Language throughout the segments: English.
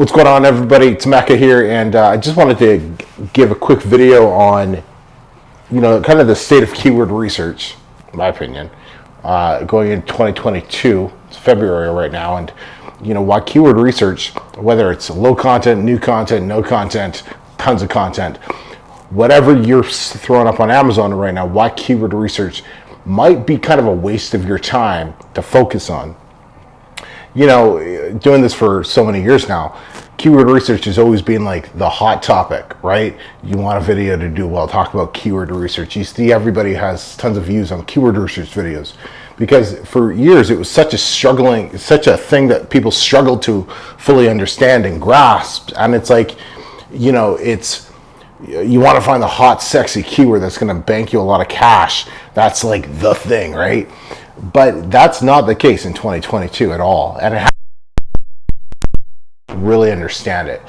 What's going on, everybody? It's Mecca here, and I just wanted to give a quick video on, kind of the state of keyword research, in my opinion, going into 2022. It's February right now, and why keyword research, whether it's low content, new content, no content, tons of content, whatever you're throwing up on Amazon right now, why keyword research might be kind of a waste of your time to focus on. Doing this for so many years now, keyword research has always been like the hot topic, right? You want a video to do well, talk about keyword research. You see everybody has tons of views on keyword research videos because for years it was such a thing that people struggled to fully understand and grasp. And it's like, you want to find the hot, sexy keyword that's going to bank you a lot of cash. That's like the thing, right? But that's not the case in 2022 at all. And it really understand it.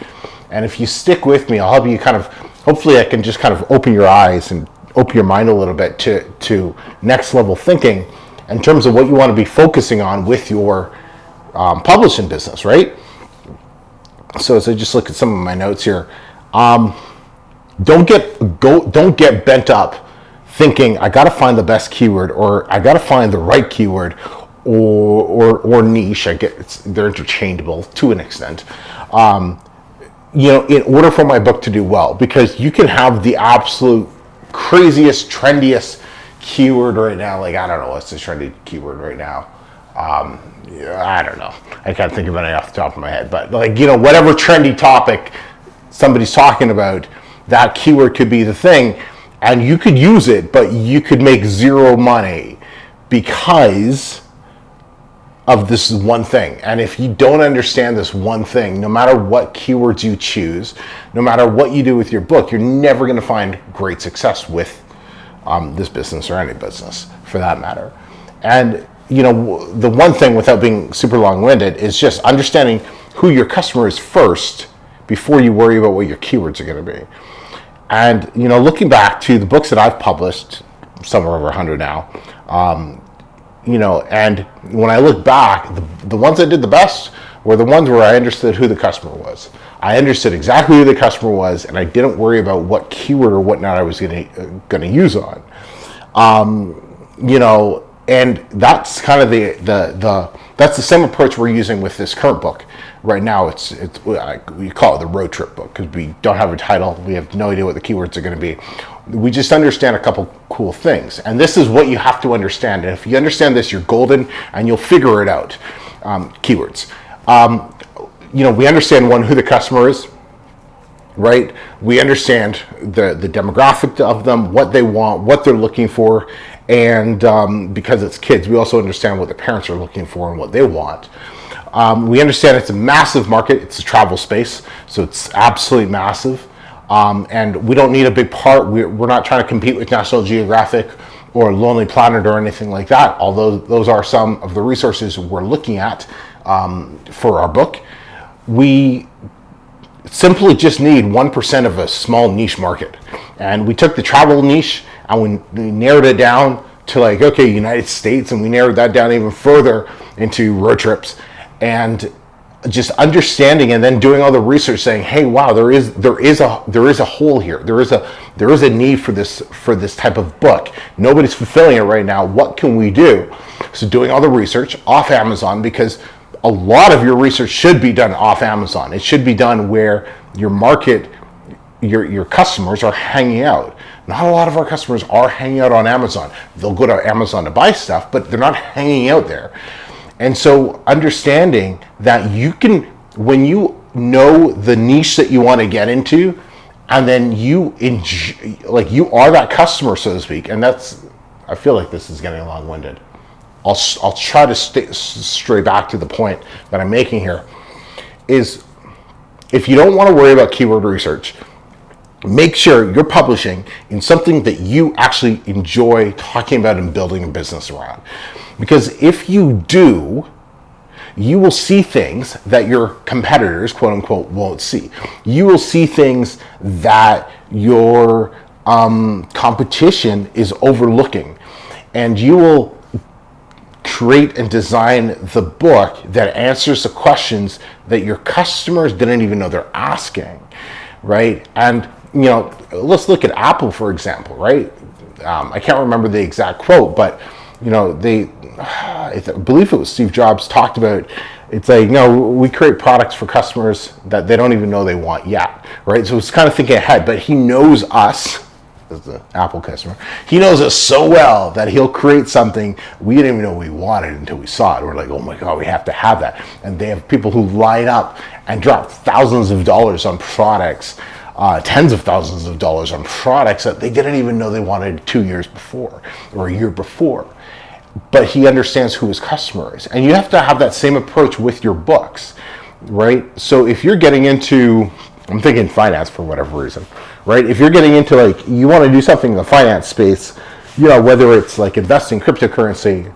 And if you stick with me, I'll help you hopefully I can just kind of open your eyes and open your mind a little bit to next level thinking in terms of what you want to be focusing on with your publishing business, right? So as I just look at some of my notes here, don't get bent up thinking I got to find the best keyword or I got to find the right keyword or niche. They're interchangeable to an extent. In order for my book to do well, because you can have the absolute craziest, trendiest keyword right now. Like, I don't know what's the trendy keyword right now. I don't know. I can't think of any off the top of my head, but whatever trendy topic somebody's talking about, that keyword could be the thing. And you could use it, but you could make zero money because of this one thing. And if you don't understand this one thing, no matter what keywords you choose, no matter what you do with your book, you're never going to find great success with this business or any business for that matter. And the one thing, without being super long-winded, is just understanding who your customer is first before you worry about what your keywords are going to be. And, looking back to the books that I've published, some are over 100 now, and when I look back, the ones that did the best were the ones where I understood who the customer was. I understood exactly who the customer was, and I didn't worry about what keyword or whatnot I was going to use on. And that's kind of that's the same approach we're using with this current book. Right now, we call it the road trip book because we don't have a title. We have no idea what the keywords are going to be. We just understand a couple cool things. And this is what you have to understand. And if you understand this, you're golden and you'll figure it out. Keywords. We understand, one, who the customer is, right? We understand the demographic of them, what they want, what they're looking for. And because it's kids, we also understand what the parents are looking for and what they want. We understand it's a massive market. It's a travel space, so it's absolutely massive. And we don't need a big part. We're not trying to compete with National Geographic or Lonely Planet or anything like that, although those are some of the resources we're looking at for our book. We simply just need 1% of a small niche market. And we took the travel niche and we narrowed it down to United States, and we narrowed that down even further into road trips. And just understanding and then doing all the research, saying, "Hey, wow, there is a hole here. There is a need for this type of book. Nobody's fulfilling it right now. What can we do?" So doing all the research off Amazon, because a lot of your research should be done off Amazon. It should be done where your market, your customers are hanging out. Not a lot of our customers are hanging out on Amazon. They'll go to Amazon to buy stuff, but they're not hanging out there. And so understanding that you can, when you know the niche that you want to get into, and then you are that customer, so to speak. And I feel like this is getting long-winded. I'll try to stray back to the point that I'm making here, is if you don't want to worry about keyword research, make sure you're publishing in something that you actually enjoy talking about and building a business around. Because if you do, you will see things that your competitors, quote unquote, won't see. You will see things that your competition is overlooking. And you will create and design the book that answers the questions that your customers didn't even know they're asking, right? And, let's look at Apple, for example, right? I can't remember the exact quote, but, I believe it was Steve Jobs talked about, it's like, we create products for customers that they don't even know they want yet, right? So it's kind of thinking ahead, but he knows us as the Apple customer. He knows us so well that he'll create something we didn't even know we wanted until we saw it. We're like, oh my God, we have to have that. And they have people who line up and drop thousands of dollars on products, tens of thousands of dollars on products that they didn't even know they wanted 2 years before or a year before. But he understands who his customer is. And you have to have that same approach with your books, right? So if you're getting into, I'm thinking finance for whatever reason, right? If you're getting into you want to do something in the finance space, whether it's like investing cryptocurrency,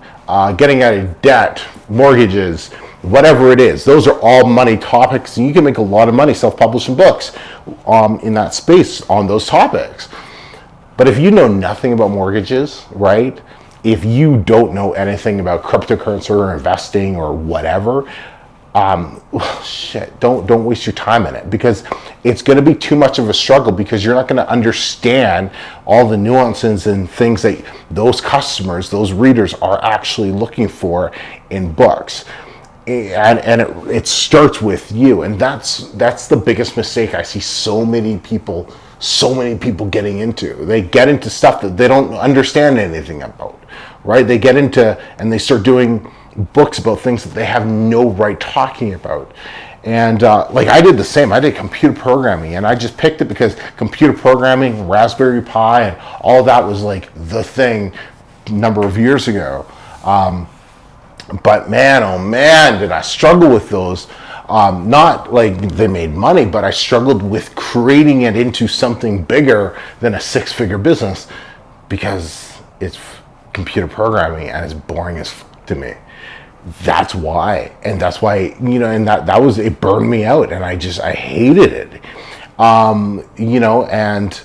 getting out of debt, mortgages, whatever it is, those are all money topics, and you can make a lot of money self-publishing books in that space on those topics. But if you know nothing about mortgages, right? If you don't know anything about cryptocurrency or investing or whatever, don't waste your time in it, because it's going to be too much of a struggle, because you're not going to understand all the nuances and things that those customers, those readers are actually looking for in books. And it starts with you, and that's the biggest mistake I see so many people getting into. They get into stuff that they don't understand anything about, right? They get into and they start doing books about things that they have no right talking about. And I did the same. I did computer programming, and I just picked it because computer programming, Raspberry Pi, and all that was like the thing a number of years ago. But man, oh man, did I struggle with those. Not like they made money, but I struggled with creating it into something bigger than a six-figure business, because it's computer programming and it's boring as to me. That's why. And that's why, and that was, it burned me out, and I hated it. And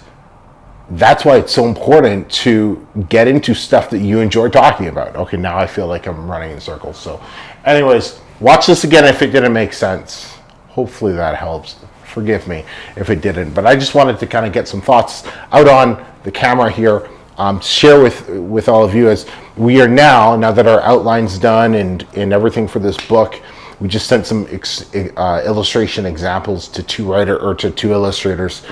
that's why it's so important to get into stuff that you enjoy talking about. Okay, now I feel like I'm running in circles. So anyways, watch this again if it didn't make sense. Hopefully that helps. Forgive me if it didn't. But I just wanted to kind of get some thoughts out on the camera here, share with all of you, as we are now that our outline's done and everything for this book. We just sent some illustration examples to two illustrators.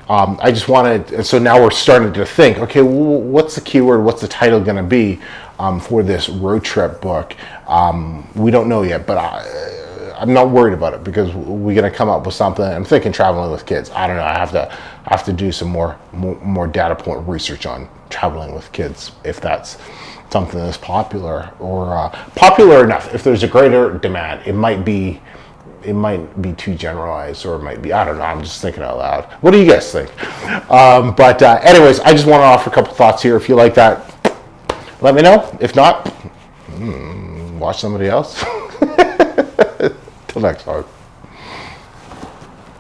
I just wanted, so now we're starting to think, okay, what's the keyword? What's the title going to be for this road trip book? We don't know yet, but I'm not worried about it, because we're going to come up with something. I'm thinking traveling with kids. I don't know. I have to do some more data point research on traveling with kids, if that's something that's popular or popular enough. If there's a greater demand, it might be too generalized, or it might be, I don't know, I'm just thinking out loud. What do you guys think? But anyways, I just want to offer a couple thoughts here. If you like that, let me know. If not, watch somebody else. Till next time.